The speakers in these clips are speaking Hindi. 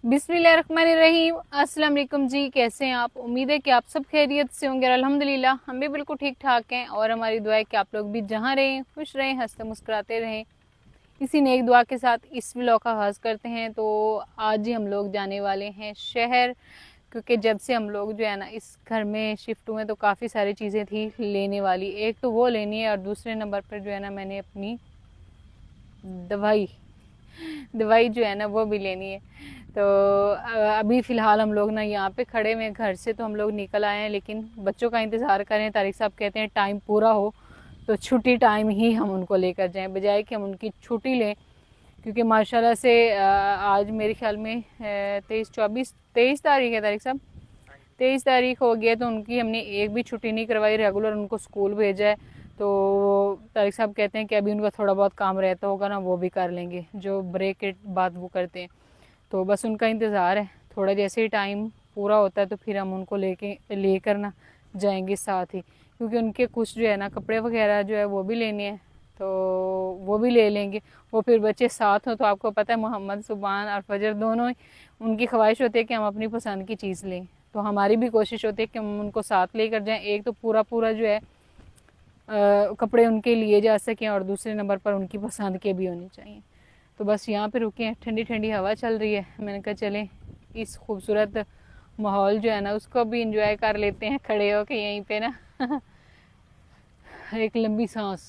बिस्मिल्लाहिर्रहमानिर्रहीम। अस्सलाम वालेकुम जी, कैसे हैं आप? उम्मीद है कि आप सब खैरियत से होंगे। अल्हम्दुलिल्लाह हम भी बिल्कुल ठीक ठाक हैं और हमारी दुआ है कि आप लोग भी जहाँ रहें खुश रहें, हंसते मुस्कुराते रहें। इसी नेक दुआ के साथ इस व्लॉग का आगाज़ करते हैं। तो आज ही हम लोग जाने वाले हैं शहर, क्योंकि जब से हम लोग जो है ना इस घर में शिफ्ट हुए तो काफ़ी सारी चीज़ें थी लेने वाली। एक तो वो लेनी है और दूसरे नंबर पर जो है ना मैंने अपनी दवाई जो है ना वो भी लेनी है। तो अभी फ़िलहाल हम लोग ना यहाँ पे खड़े हुए घर से तो हम लोग निकल आए हैं, लेकिन बच्चों का इंतज़ार करें। तारिक साहब कहते हैं टाइम पूरा हो तो छुट्टी टाइम ही हम उनको लेकर जाएं, बजाय कि हम उनकी छुट्टी लें। क्योंकि माशाल्लाह से आज मेरे ख्याल में 23 तारीख है तारिक साहब, 23 तारीख हो गया तो उनकी हमने एक भी छुट्टी नहीं करवाई, रेगुलर उनको स्कूल भेजा है। तो तारिक साहब कहते हैं कि अभी उनका थोड़ा बहुत काम रहता होगा ना वो भी कर लेंगे, जो ब्रेक के बाद वो करते हैं। तो बस उनका इंतज़ार है, थोड़ा जैसे ही टाइम पूरा होता है तो फिर हम उनको लेकर ना जाएंगे साथ ही। क्योंकि उनके कुछ जो है ना कपड़े वगैरह जो है वो भी लेने हैं, तो वो भी ले लेंगे। वो फिर बच्चे साथ हों तो आपको पता है मोहम्मद सुबान और फजर दोनों ही उनकी ख्वाहिश होती है कि हम अपनी पसंद की चीज़ लें। तो हमारी भी कोशिश होती है कि हम उनको साथ लेकर जाएं। एक तो पूरा जो है कपड़े उनके लिए जा सकें और दूसरे नंबर पर उनकी पसंद के भी होने चाहिए। तो बस यहाँ पे रुके हैं, ठंडी ठंडी हवा चल रही है। मैंने कहा चलें इस खूबसूरत माहौल जो है ना उसको भी इंजॉय कर लेते हैं खड़े होके यहीं पे ना। एक लंबी सांस।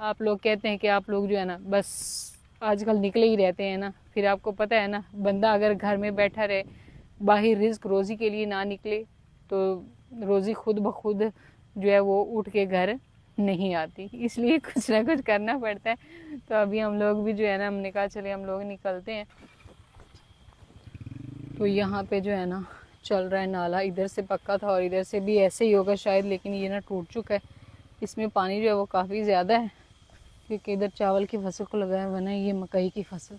आप लोग कहते हैं कि आप लोग जो है ना बस आजकल निकले ही रहते हैं ना, फिर आपको पता है ना बंदा अगर घर में बैठा रहे, बाहर रिस्क रोज़ी के लिए ना निकले तो रोज़ी खुद ब खुद जो है वो उठ के घर नहीं आती, इसलिए कुछ ना कुछ करना पड़ता है। तो अभी हम लोग भी जो है ना हमने कहा चले हम लोग निकलते हैं। तो यहाँ पे जो है ना चल रहा है नाला, इधर से पक्का था और इधर से भी ऐसे ही होगा शायद, लेकिन ये ना टूट चुका है। इसमें पानी जो है वो काफ़ी ज़्यादा है क्योंकि इधर चावल की फसल को लगाया हुआ है, ये मकई की फसल।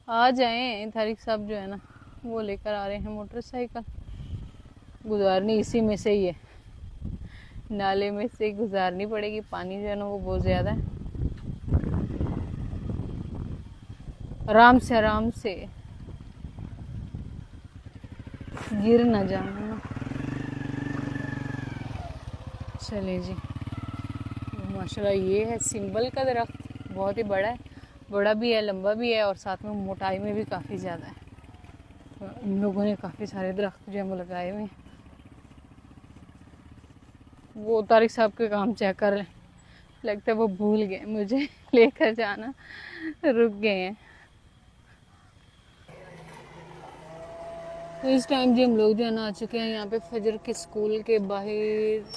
आ जाएं तारिक साहब जो है ना वो लेकर आ रहे हैं मोटरसाइकिल, गुजारनी इसी में से ही है, नाले में से गुजारनी पड़ेगी। पानी जो है ना वो बहुत ज़्यादा है। आराम से गिर ना जाना। चले जी। माशाल्लाह ये है सिंबल का दरख्त, बहुत ही बड़ा है, बड़ा भी है लंबा भी है और साथ में मोटाई में भी काफ़ी ज़्यादा है। तो इन लोगों ने काफ़ी सारे दरख्त जो है वो लगाए हुए हैं। वो तारिक साहब के काम चेक कर लें, लगता है वो भूल गए मुझे लेकर जाना, रुक गए हैं। तो इस टाइम जी हम लोग जो है ना आ चुके हैं यहाँ पे फजर के स्कूल के बाहर,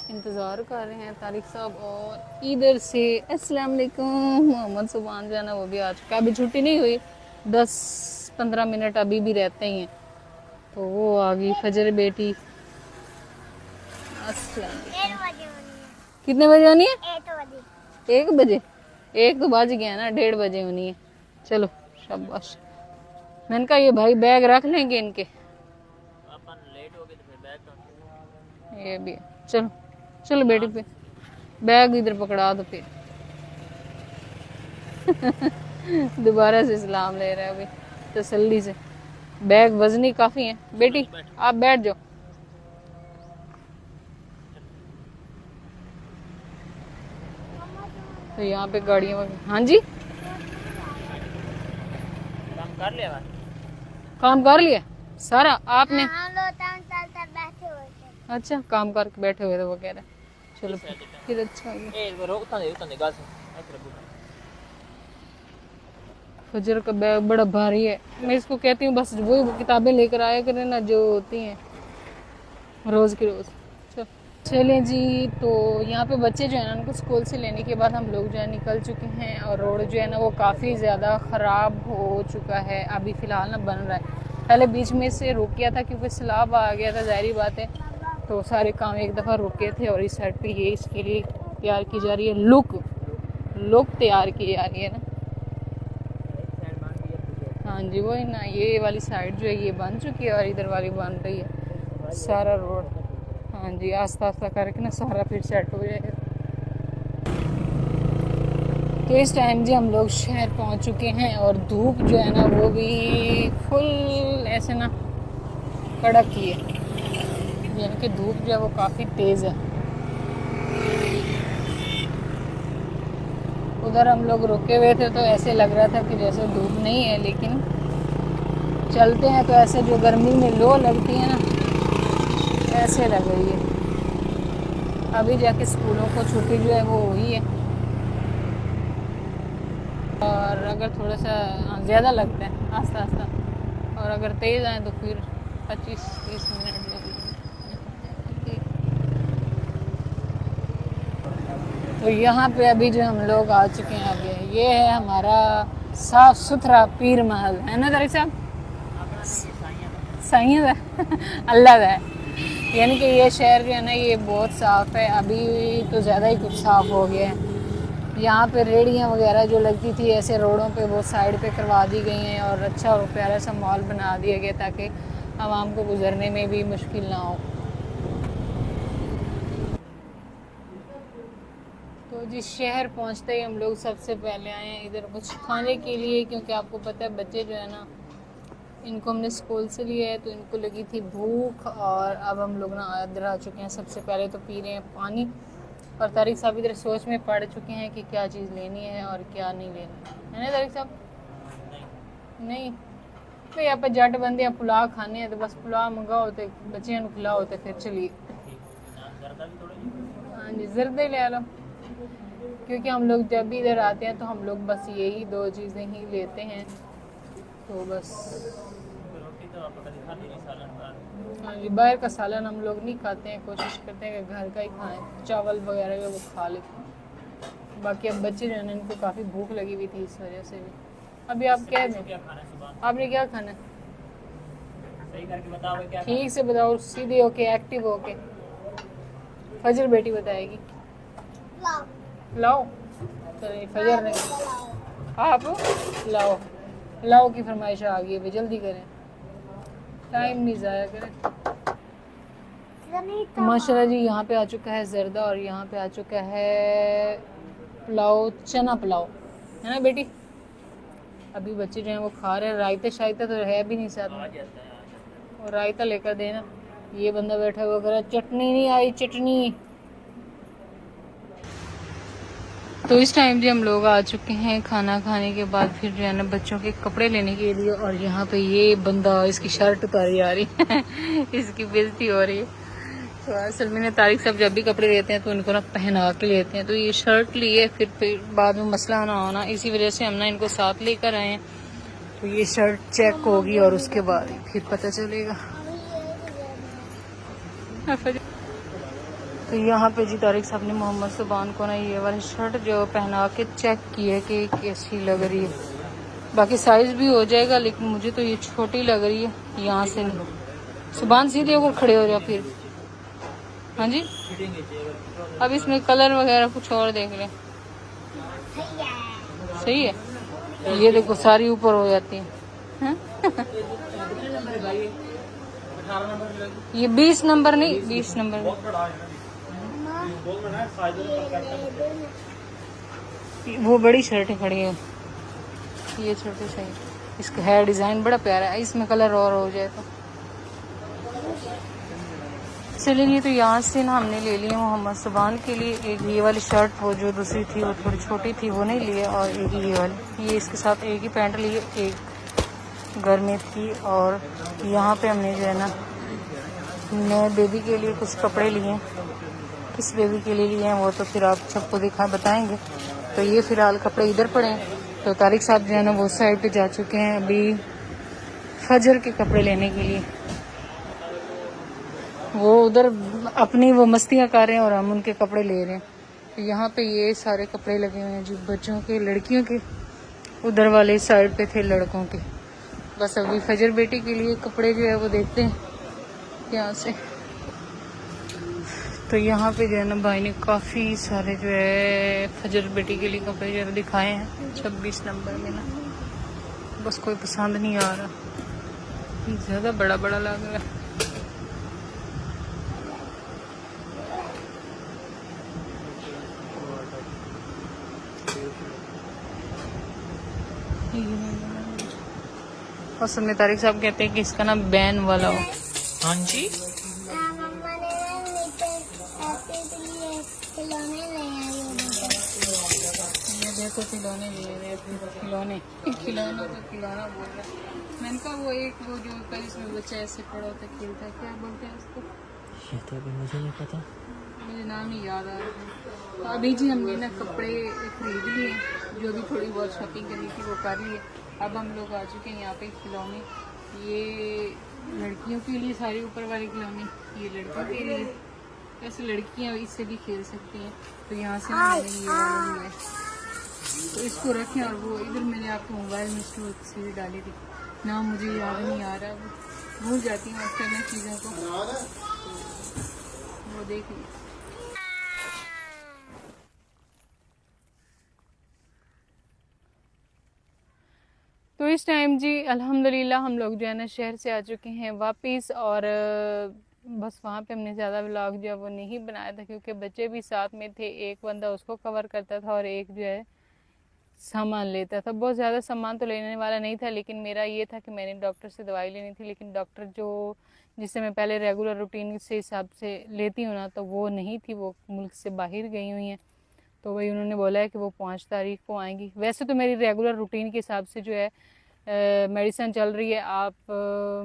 इंतज़ार कर रहे हैं तारिक साहब। और इधर से अस्सलाम वालेकुम मोहम्मद सुबान जो है ना वो भी आ चुका है। अभी छुट्टी नहीं हुई, 10-15 मिनट अभी भी रहते ही हैं। तो वो आ गई फजर बेटी। अस्सलाम वालेकुम। कितने बजे होनी है? 1 बजे। 1 तो बज गया ना, 1:30 बजे होनी है। चलो शाबाश। मैंने कहा ये भाई बैग रख लेंगे इनके, ये भी है। चलो चलो बेटी पे बैग इधर पकड़ा दो फिर। दोबारा से सलाम ले रहा है अभी तसल्ली से। बैग वजनी काफी है बेटी, आप बैठ जाओ। तो यहाँ पे गाड़ियाँ, हाँ जी काम कर लिया सारा आपने? अच्छा काम करके बैठे हुए थे वो कह रहे। चलो फिर अच्छा है। फजर का बैग बड़ा भारी है, मैं इसको कहती हूँ बस वही किताबें लेकर आया करें ना जो होती हैं रोज़ की रोज़। चलें जी। तो यहाँ पे बच्चे जो है ना उनको स्कूल से लेने के बाद हम लोग जो है निकल चुके हैं और रोड जो है ना वो काफ़ी ज़्यादा ख़राब हो चुका है। अभी फ़िलहाल ना बन रहा है, पहले बीच में से रुक गया था क्योंकि सैलाब आ गया था, ज़ाहिर बात है। तो सारे काम एक दफ़ा रुके थे और इस साइड पे ये इसके लिए तैयार की जा रही है, लुक तैयार की जा रही है ना। हाँ जी वही ना, ये वाली साइड जो है ये बन चुकी है और इधर वाली बन रही है सारा रोड। हाँ जी आस्ता आस्ता करके ना सारा फिर सेट हो जाएगा। तो इस टाइम जी हम लोग शहर पहुंच चुके हैं और धूप जो है ना वो भी फुल ऐसे ना कड़क की है, यानी कि धूप जो है वो काफ़ी तेज़ है। उधर हम लोग रुके हुए थे तो ऐसे लग रहा था कि जैसे धूप नहीं है, लेकिन चलते हैं तो ऐसे जो गर्मी में लो लगती है ना ऐसे लग रही है। अभी जाके स्कूलों को छुट्टी जो है वो हुई है, और अगर थोड़ा सा ज़्यादा लगता है आस्ता आस्ता, और अगर तेज़ आए तो फिर 25-30 मिनट लगेंगे। तो यहाँ पे अभी जो हम लोग आ चुके हैं, अभी ये है हमारा साफ़ सुथरा पीर महल, है ना तारिक साहब? सही है अल्लाह का है। यानी कि ये शहर जो है ना ये बहुत साफ़ है, अभी तो ज़्यादा ही कुछ साफ़ हो गया है। यहाँ पे रेहड़ियाँ वगैरह जो लगती थी ऐसे रोडों पे वो साइड पे करवा दी गई हैं, और अच्छा और प्यारा सा मॉल बना दिया गया ताकि आवाम को गुजरने में भी मुश्किल ना हो। तो जिस शहर पहुँचते ही हम लोग सबसे पहले आए हैं इधर कुछ खाने के लिए, क्योंकि आपको पता है बच्चे जो है ना इनको हमने स्कूल से लिया है तो इनको लगी थी भूख, और अब हम लोग ना इधर आ चुके हैं। सबसे पहले तो पी रहे हैं पानी, और तारिक साहब इधर सोच में पड़ चुके हैं कि क्या चीज़ लेनी है और क्या नहीं लेनी है ना तारिक साहब? नहीं तो यहाँ पे जट बंदे हैं, पुलाव खाने हैं तो बस पुलाव मंगाओ होते, बच्चियों को खिलाओ होते, फिर चलिए। हाँ जी जर्दे ले लो, क्योंकि हम लोग जब भी इधर आते हैं तो हम लोग बस यही 2 चीज़ें ही लेते हैं, तो बस। हाँ जी बाहर का सालन हम लोग नहीं खाते हैं, कोशिश करते हैं कि घर का ही खाएं, चावल वगैरह वो खा लेते। बाकी अब बच्चे जो है ना इनको काफ़ी भूख लगी हुई थी, इस वजह से भी। अभी आप कह दें आपने क्या खाना है? सही करके बताओ क्या, ठीक से बताओ, सीधे होके एक्टिव होके। फजर बेटी बताएगी। लाओ चलिए फजर नहीं, आप लाओ लाओ की फरमाइश आ गई है, जल्दी करें, टाइम नहीं ज़ाया करें। तो माशाल्लाह जी यहाँ पे आ चुका है जर्दा, और यहाँ पे आ चुका है पुलाव, चना पुलाव, है ना बेटी? अभी बच्चे जो हैं वो खा रहे हैं। रायता शायता तो है भी नहीं साथ में, और रायता लेकर देना। ये बंदा बैठा हुआ कह रहा चटनी नहीं आई, चटनी। तो इस टाइम जो हम लोग आ चुके हैं खाना खाने के बाद, फिर जो है ना बच्चों के कपड़े लेने के लिए, और यहाँ पे ये बंदा इसकी शर्ट उतारी आ रही है इसकी बेइज्जती हो रही है। तो असल में तारिक साहब जब भी कपड़े लेते हैं तो उनको ना पहना के लेते हैं, तो ये शर्ट लिए फिर बाद में मसला ना होना, इसी वजह से हम ना इनको साथ लेकर आए हैं। तो ये शर्ट चेक होगी और उसके बाद फिर पता चलेगा। तो यहाँ पे जी तारिक साहब ने मोहम्मद सुबान को ना ये वाली शर्ट जो पहना के चेक की है कि कैसी लग रही है। बाकी साइज़ भी हो जाएगा, लेकिन मुझे तो ये छोटी लग रही है, यहाँ से नहीं। सुबान सीधे होकर खड़े हो जाओ फिर। हाँ जी अब इसमें कलर वगैरह कुछ और देख लें। सही है, ये देखो सारी ऊपर हो जाती है ये 20 नंबर नहीं, 20 नंबर वो बड़ी शर्टें खड़ी है, ये छोटे सही। इसका है डिज़ाइन बड़ा प्यारा है, इसमें कलर और हो जाए तो चलिए। तो यहाँ से ना हमने ले लिया मोहम्मद सुबान के लिए एक ये वाली शर्ट, वो जो दूसरी थी वो थोड़ी छोटी थी वो नहीं लिए, और एक ये वाली, ये इसके साथ एक ही पैंट लिए, एक गर्मी थी। और यहाँ पे हमने जो है ना नए बेबी के लिए कुछ कपड़े लिए, किस बेबी के लिए लिए हैं वो तो फिर आप सबको बताएंगे। तो ये फ़िलहाल कपड़े इधर पड़े हैं। तो तारिक साहब जो है ना वो साइड पे जा चुके हैं अभी फजर के कपड़े लेने के लिए। वो उधर अपनी वो मस्तियाँ कर रहे हैं और हम उनके कपड़े ले रहे हैं। तो यहाँ पे ये सारे कपड़े लगे हुए हैं जो बच्चों के, लड़कियों के। उधर वाले साइड पे थे लड़कों के। बस अभी फजर बेटी के लिए कपड़े जो है वो देखते हैं यहाँ से। तो यहाँ पे जो है ना भाई ने काफ़ी सारे जो है फजर बेटी के लिए कपड़े जो दिखाए हैं 26 नंबर में ना, बस कोई पसंद नहीं आ रहा, ज़्यादा बड़ा बड़ा लग रहा है। असल में तारिक साहब कहते हैं कि इसका ना बैन वाला हो। हाँ जी, मम्मा ने ना नीचे ऐसे के लिए खिलौने ले आई है। ये देखो खिलौने लिए हुए हैं, खिलौने खिलौनों का खिलौना बोल रहा है। मैंने कहा वो एक वो जो होता है जिसमें बच्चा ऐसे पड़ा होता है खेलता है, क्या बोलते हैं उसको, ये तो अभी मुझे नहीं पता। मुझे नाम ही याद आ रहा है। तो अभी जी हमने ना कपड़े खरीद लिए, जो भी थोड़ी बहुत शॉपिंग करनी थी वो कर लिए। अब हम लोग आ चुके हैं यहाँ पे खिलौने, ये लड़कियों के लिए सारे ऊपर वाले खिलौने, ये लड़कों के लिए, ऐसे लड़कियाँ इससे भी खेल सकती हैं। तो यहाँ से ना मैंने ये वाला लिया है, तो इसको रखें। और वो इधर मैंने आपको मोबाइल में स्टोर तस्वीर डाली थी, ना मुझे याद नहीं आ रहा, भूल जाती हूँ अक्सर मैं चीज़ों को, वो देख ली। तो इस टाइम जी अल्हम्दुलिल्लाह हम लोग जो है ना शहर से आ चुके हैं वापस, और बस वहाँ पे हमने ज़्यादा व्लॉग जो है वो नहीं बनाया था, क्योंकि बच्चे भी साथ में थे, एक बंदा उसको कवर करता था और एक जो है सामान लेता था। बहुत ज़्यादा सामान तो लेने वाला नहीं था, लेकिन मेरा ये था कि मैंने डॉक्टर से दवाई लेनी थी, लेकिन डॉक्टर जो जिससे मैं पहले रेगुलर रूटीन से हिसाब से लेती हूँ ना, तो वो नहीं थी, वो मुल्क से बाहर गई हुई हैं। तो वही उन्होंने बोला है कि वो 5 तारीख को आएंगी। वैसे तो मेरी रेगुलर रूटीन के हिसाब से जो है मेडिसिन चल रही है। आप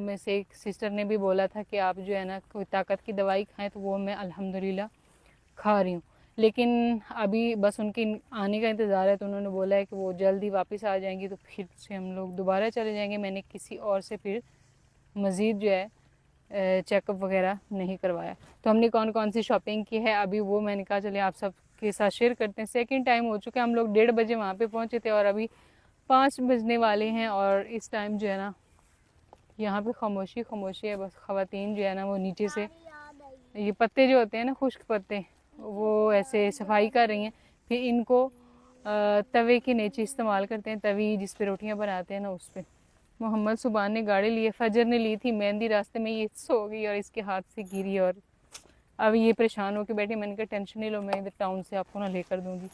में से एक सिस्टर ने भी बोला था कि आप जो है ना कोई ताकत की दवाई खाएं, तो वो मैं अल्हम्दुलिल्लाह खा रही हूँ। लेकिन अभी बस उनके आने का इंतज़ार है, तो उन्होंने बोला है कि वो जल्दी वापस आ जाएंगी, तो फिर से हम लोग दोबारा चले जाएंगे। मैंने किसी और से फिर मज़ीद जो है चेकअप वगैरह नहीं करवाया। तो हमने कौन कौन सी शॉपिंग की है अभी वो मैंने कहा चले आप सब के साथ शेयर करते हैं। सेकंड टाइम हो चुका है, हम लोग 1:30 बजे वहाँ पे पहुँचे थे और अभी 5 बजने वाले हैं। और इस टाइम जो है ना यहाँ पे खामोशी खामोशी है, बस ख़वातीन जो है ना वो नीचे से ये पत्ते जो होते हैं ना खुश्क पत्ते, वो ऐसे सफाई कर रही हैं। फिर इनको तवे के नीचे इस्तेमाल करते हैं, तवी जिस पे रोटियां बनाते हैं ना उस पे। मोहम्मद सुबान ने गाड़ी ली है, फजर ने ली थी मेहंदी, रास्ते में ये सो गई और इसके हाथ से गिरी और अब ये परेशान होकर बैठी। मैंने कहा टेंशन नहीं लो, मैं इधर टाउन से आपको ना लेकर दूँगी।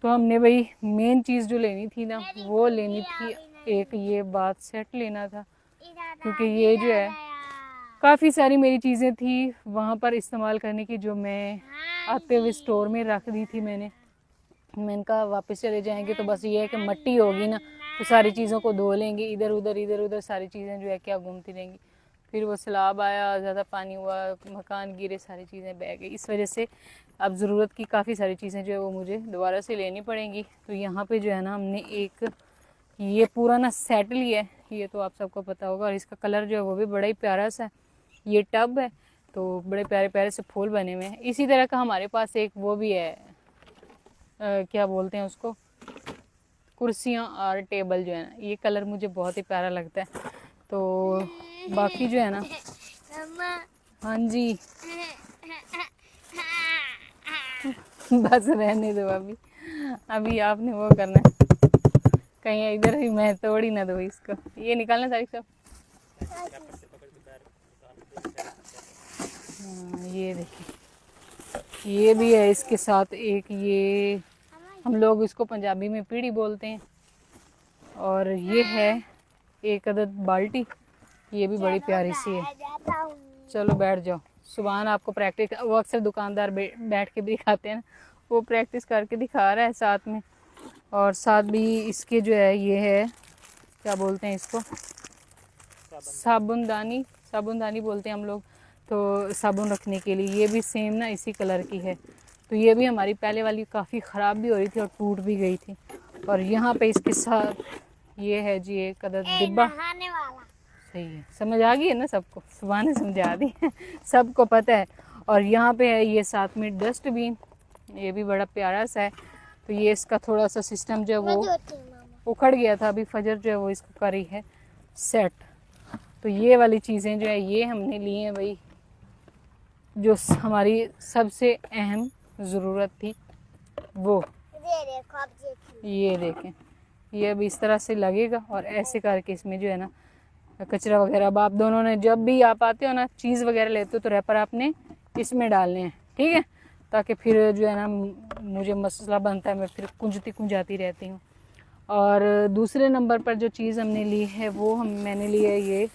तो हमने भाई मेन चीज़ जो लेनी थी ना वो लेनी थी, एक ये बात सेट लेना था, क्योंकि ये जो है काफ़ी सारी मेरी चीज़ें थी वहाँ पर इस्तेमाल करने की, जो मैं आते हुए स्टोर में रख दी थी। मैंने कहा वापस चले जाएंगे तो बस ये है कि मट्टी होगी ना तो सारी चीज़ों को धो लेंगे, इधर उधर सारी चीज़ें जो है क्या घूमती रहेंगी। फिर वो सैलाब आया, ज़्यादा पानी हुआ, मकान गिरे, सारी चीज़ें बह गई। इस वजह से अब ज़रूरत की काफ़ी सारी चीज़ें जो है वो मुझे दोबारा से लेनी पड़ेंगी। तो यहाँ पे जो है ना हमने एक ये पूरा ना सेट लिया है, ये तो आप सबको पता होगा, और इसका कलर जो है वो भी बड़ा ही प्यारा सा है। ये टब है तो बड़े प्यारे प्यारे से फूल बने हुए हैं। इसी तरह का हमारे पास एक वो भी है, क्या बोलते हैं उसको, कुर्सियाँ और टेबल जो है ना, ये कलर मुझे बहुत ही प्यारा लगता है। तो बाकी जो है ना, हाँ जी बस रहने दो, अभी आपने वो करना है, कहीं इधर ही मैं तोड़ ही ना दो इसको। ये निकालना तारिक साहब, हाँ ये देखिए ये भी है, इसके साथ एक ये हम लोग इसको पंजाबी में पीढ़ी बोलते हैं, और ये है एक अदद बाल्टी, ये भी बड़ी प्यारी सी है। चलो बैठ जाओ, सुबहान आपको प्रैक्टिस, वो अक्सर दुकानदार बैठ के भी दिखाते हैं ना, वो प्रैक्टिस करके दिखा रहा है साथ में। और साथ भी इसके जो है ये है, क्या बोलते हैं इसको, साबुनदानी बोलते हैं हम लोग, तो साबुन रखने के लिए। ये भी सेम ना इसी कलर की है। तो ये भी हमारी पहले वाली काफ़ी ख़राब भी हो रही थी और टूट भी गई थी। और यहाँ पे इसके साथ ये है जी एक अदद डिब्बा, सही है, समझ आ गई है ना सबको, सुबह ने समझा दी सबको पता है। और यहाँ पे है ये साथ में डस्टबिन, ये भी बड़ा प्यारा सा है। तो ये इसका थोड़ा सा सिस्टम जो है वो उखड़ गया था, अभी फजर जो है वो इसको करी है सेट। तो ये वाली चीज़ें जो है ये हमने ली हैं भाई, जो हमारी सबसे अहम ज़रूरत थी वो। ये देखें, ये अब इस तरह से लगेगा और ऐसे करके इसमें जो है ना कचरा वगैरह, अब आप दोनों ने जब भी आप आते हो ना चीज़ वगैरह लेते हो तो रैपर आपने इसमें डालने हैं, ठीक है, ताकि फिर जो है ना मुझे मसला बनता है, मैं फिर कुंजती कुंजाती रहती हूँ। और दूसरे नंबर पर जो चीज़ हमने ली है वो मैंने ली है ये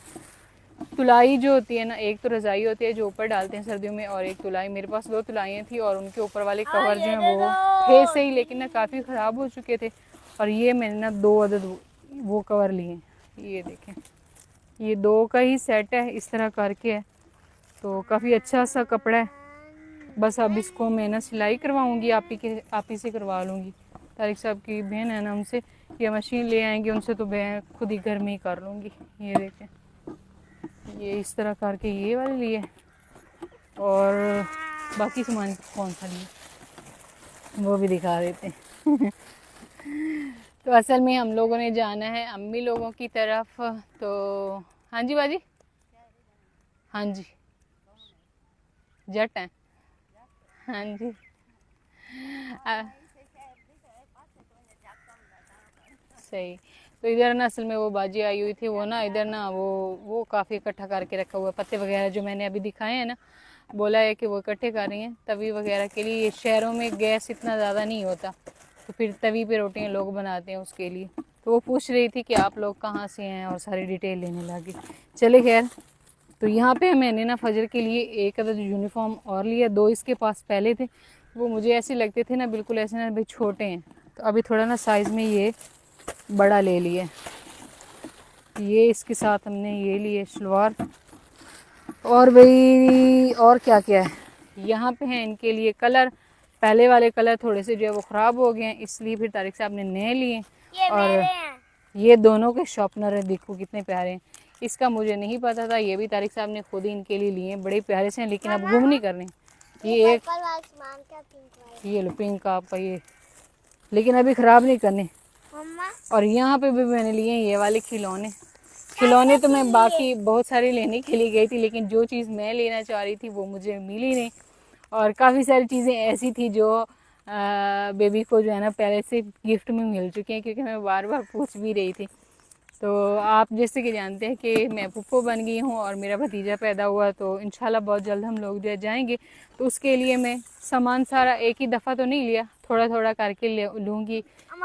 तुलाई जो होती है ना, एक तो रज़ाई होती है जो ऊपर डालते हैं सर्दियों में, और एक तुलाई। मेरे पास 2 तुलाइयाँ थी और उनके ऊपर वाले कवर जो हैं वो थे सही, लेकिन ना काफ़ी ख़राब हो चुके थे। और ये मैंने ना 2 अदद वो कवर लिए हैं। ये देखें, ये 2 का ही सेट है, इस तरह करके है, तो काफ़ी अच्छा सा कपड़ा है। बस अब इसको मैं ना सिलाई करवाऊँगी, आप ही से करवा लूँगी। तारिक साहब की बहन है ना, उनसे या मशीन ले आएंगे उनसे, तो मैं खुद ही घर में ही कर लूँगी। ये देखें, ये इस तरह करके ये वाले लिए, और बाकी सामान कौन सा लिए वो भी दिखा देते हैं। तो असल में हम लोगों ने जाना है अम्मी लोगों की तरफ। तो हाँ जी बाजी, हाँ जी जट हैं, हाँ जी। सही। तो इधर ना असल में वो बाजी आई हुई थी, वो ना इधर ना वो काफ़ी इकट्ठा करके रखा हुआ है पत्ते वगैरह जो मैंने अभी दिखाए हैं ना, बोला है कि वो इकट्ठे कर रही हैं तवी वगैरह के लिए। शहरों में गैस इतना ज़्यादा नहीं होता, तो फिर तवी पे रोटियां लोग बनाते हैं उसके लिए। तो वो पूछ रही थी कि आप लोग कहाँ से हैं और सारी डिटेल लेने लगी। चले खैर, तो यहाँ पे मैंने ना फजर के लिए एक अदद यूनिफॉर्म और लिया। 2 इसके पास पहले थे, वो मुझे ऐसे लगते थे ना बिल्कुल ऐसे ना भाई छोटे हैं, तो अभी थोड़ा ना साइज़ में ये बड़ा ले लिया। ये इसके साथ हमने ये लिए शलवार, और भाई और क्या क्या है यहाँ पे है इनके लिए कलर। पहले वाले कलर थोड़े से जो है वो ख़राब हो गए हैं, इसलिए फिर तारिक साहब ने नए लिए। और ये दोनों के शॉर्पनर है, देखो कितने प्यारे हैं। इसका मुझे नहीं पता था, ये भी तारिक साहब ने खुद ही इनके लिए लिए हैं, बड़े प्यारे से हैं, लेकिन अब गुम नहीं करने। ये एक ये लो पिंक आपका ये, लेकिन अभी ख़राब नहीं करने। और यहाँ पे भी मैंने लिए ये वाले खिलौने। तो मैं बाकी बहुत सारी लेने के लिए गई थी, लेकिन जो चीज़ मैं लेना चाह रही थी वो मुझे मिली नहीं। और काफ़ी सारी चीज़ें ऐसी थी जो बेबी को जो है ना पहले से गिफ्ट में मिल चुकी हैं, क्योंकि मैं बार बार पूछ भी रही थी। तो आप जैसे कि जानते हैं कि मैं फूफो बन गई हूँ और मेरा भतीजा पैदा हुआ, तो इंशाल्लाह बहुत जल्द हम लोग जो जाएंगे। तो उसके लिए मैं सामान सारा एक ही दफ़ा तो नहीं लिया, थोड़ा थोड़ा करके लूँगी,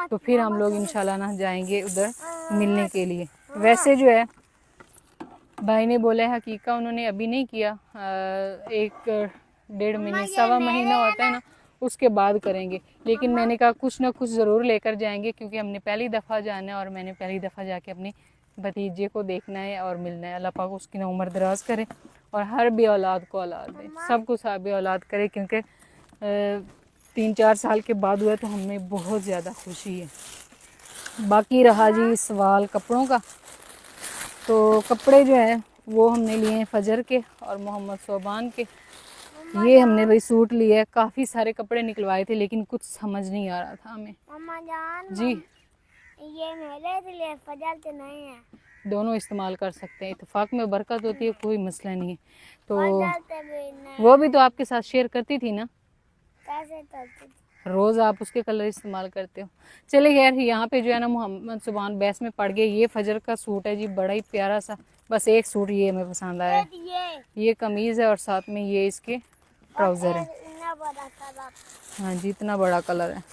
तो फिर हम लोग इंशाल्लाह ना जाएंगे उधर मिलने के लिए। वैसे जो है भाई ने बोला है, हकीका उन्होंने अभी नहीं किया, 1-1.5 महीने 1.25 महीना होता है ना, उसके बाद करेंगे। लेकिन मैंने कहा कुछ ना कुछ ज़रूर लेकर जाएंगे, क्योंकि हमने पहली दफ़ा जाना है और मैंने पहली दफ़ा जाके अपने भतीजे को देखना है और मिलना है। अल्लाह पाक उसकी ना उम्र दराज करे और हर भी औलाद को औलाद दे, सबको साबी औलाद करे, क्योंकि 3-4 साल के बाद हुआ तो हमें बहुत ज़्यादा खुशी है। बाकी रहा जी सवाल कपड़ों का, तो कपड़े जो है वो हमने लिए हैं फजर के और मोहम्मद सोबान के। ये हमने भाई सूट लिए हैं, काफ़ी सारे कपड़े निकलवाए थे, लेकिन कुछ समझ नहीं आ रहा था हमें। मम्मा जान जी ये मेरे लिए फजर तो नहीं है, दोनों इस्तेमाल कर सकते हैं, इत्तेफाक में बरकत होती है, कोई मसला नहीं है। तो नहीं। वो भी तो आपके साथ शेयर करती थी ना, कैसे करती थी? रोज़ आप उसके कलर इस्तेमाल करते हो। चले खैर, यहाँ पे जो है ना मोहम्मद सुबान बहस में पड़ गए। ये फजर का सूट है जी, बड़ा ही प्यारा सा, बस एक सूट ये हमें पसंद आया। ये कमीज़ है और साथ में ये इसके ट्राउज़र है। हाँ जी, इतना बड़ा कलर है।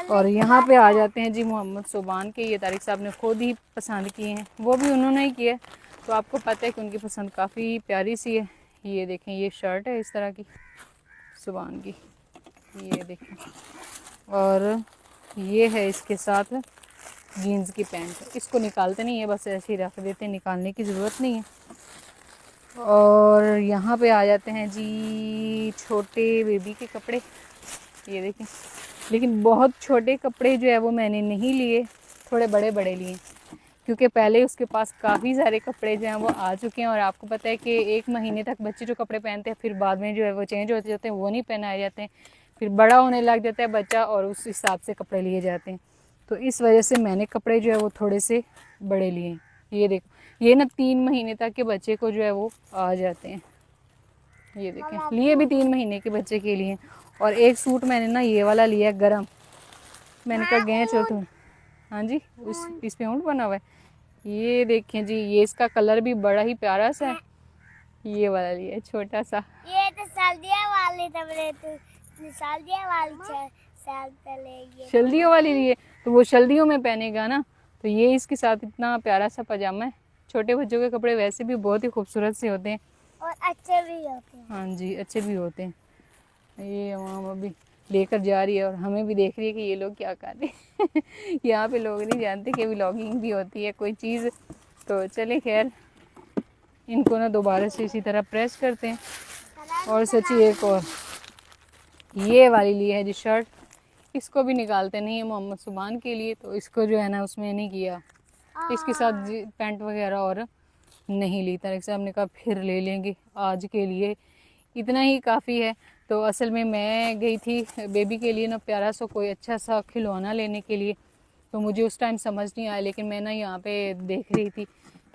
और यहाँ पे आ जाते हैं जी मोहम्मद सुबान के, ये तारिक साहब ने खुद ही पसंद किए हैं, वो भी उन्होंने ही किए, तो आपको पता है कि उनकी पसंद काफ़ी प्यारी सी है। ये देखें, ये शर्ट है इस तरह की सुबान की, ये देखें, और ये है इसके साथ जीन्स की पैंट। इसको निकालते नहीं है, बस ऐसे ही रख देते हैं, निकालने की ज़रूरत नहीं है। और यहाँ पे आ जाते हैं जी छोटे बेबी के कपड़े, ये देखें, लेकिन बहुत छोटे कपड़े जो है वो मैंने नहीं लिए, थोड़े बड़े बड़े लिए, क्योंकि पहले उसके पास काफ़ी सारे कपड़े जो हैं वो आ चुके हैं। और आपको पता है कि 1 महीने तक बच्चे जो कपड़े पहनते हैं फिर बाद में जो है वो चेंज होते जाते हैं, वो नहीं पहनाए जाते हैं, फिर बड़ा होने लग जाता है बच्चा और उस हिसाब से कपड़े लिए जाते हैं। तो इस वजह से मैंने कपड़े जो है वो थोड़े से बड़े लिए हैं। ये देखो, ये ना 3 महीने तक के बच्चे को जो है वो आ जाते हैं। ये देखें, लिए भी 3 महीने के बच्चे के लिए। और एक सूट मैंने ना ये वाला लिया गरम, मैंने कहा गए चलो तो। हाँ जी, इस पे ऊँट बना हुआ है। ये देखें जी, ये इसका कलर भी बड़ा ही प्यारा सा है। ये वाला लिया छोटा सा, ये तो सर्दियाँ वाली तबले तो सर्दियाँ वाली साल पहले ये शल्दियों वाली लिए, तो वो शल्दियों में पहनेगा ना, तो ये इसके साथ इतना प्यारा सा पजामा है। छोटे बच्चों के कपड़े वैसे भी बहुत ही खूबसूरत से होते हैं। और अच्छे भी होते हैं। हाँ जी, अच्छे भी होते हैं। ये माम अभी लेकर जा रही है और हमें भी देख रही है कि ये लोग क्या कर रहे हैं। यहाँ पे लोग नहीं जानते कि व्लॉगिंग भी होती है कोई चीज़। तो चले खैर, इनको ना दोबारा से इसी तरह प्रेस करते हैं। और सच्ची एक और ये वाली ली है जी शर्ट, इसको भी निकालते नहीं है मोहम्मद सुभान के लिए, तो इसको जो है ना उसमें नहीं किया, इसके साथ पैंट वगैरह और नहीं ली। तारिक साहब ने कहा फिर ले लेंगे, आज के लिए इतना ही काफ़ी है। तो असल में मैं गई थी बेबी के लिए ना प्यारा सा कोई अच्छा सा खिलौना लेने के लिए, तो मुझे उस टाइम समझ नहीं आया, लेकिन मैं ना यहाँ पे देख रही थी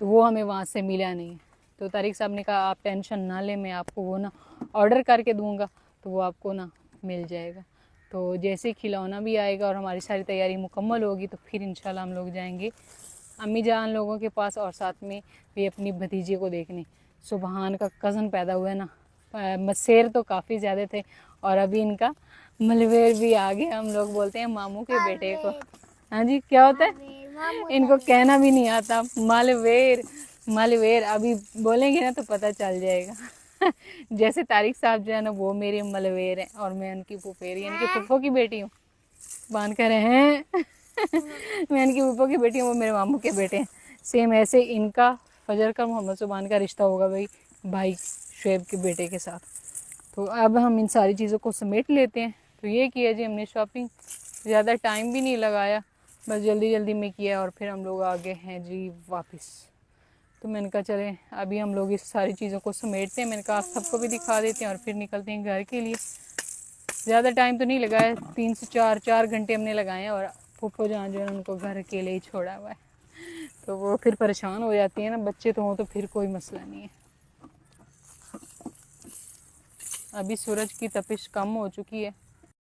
तो वो हमें वहाँ से मिला नहीं। तो तारिक साहब ने कहा आप टेंशन ना लें, मैं आपको वो ना ऑर्डर करके दूँगा, तो वो आपको ना मिल जाएगा। तो जैसे ही खिलौना भी आएगा और हमारी सारी तैयारी मुकम्मल होगी तो फिर इंशाल्लाह हम लोग जाएंगे अम्मी जान लोगों के पास, और साथ में भी अपनी भतीजे को देखने। सुबहान का कज़न पैदा हुआ है ना, मसेर तो काफ़ी ज़्यादा थे, और अभी इनका मलवेर भी आ गया। हम लोग बोलते हैं मामू के बेटे को। हाँ जी, क्या होता है इनको कहना भी नहीं आता, मालवेर मालवेर। अभी बोलेंगे ना तो पता चल जाएगा। जैसे तारिक साहब जो है ना वो मेरे मलवेर हैं और मैं उनकी फुफेरी यानी कि फुफ्फो की बेटी हूँ। बांध कर रहे हैं। मैं इनकी फुफ्फो की बेटी हूँ, वो मेरे मामू के बेटे हैं। सेम ऐसे इनका फजर का मोहम्मद सुभान का रिश्ता होगा भाई शुएब के बेटे के साथ। तो अब हम इन सारी चीज़ों को समेट लेते हैं। तो ये किया जी हमने शॉपिंग, ज़्यादा टाइम भी नहीं लगाया, बस जल्दी जल्दी में किया और फिर हम लोग आ गए हैं जी वापस। तो मैंने कहा चलें अभी हम लोग इस सारी चीज़ों को समेटते हैं। मैंने कहा आप सबको भी दिखा देते हैं और फिर निकलते हैं घर के लिए। ज़्यादा टाइम तो नहीं लगाया, 3 से 4 घंटे हमने लगाए हैं, और फूफो जान जो है उनको घर अकेले ही छोड़ा हुआ है। तो वो फिर परेशान हो जाती है ना, बच्चे तो हों तो फिर कोई मसला नहीं है। अभी सूरज की तपिश कम हो चुकी है।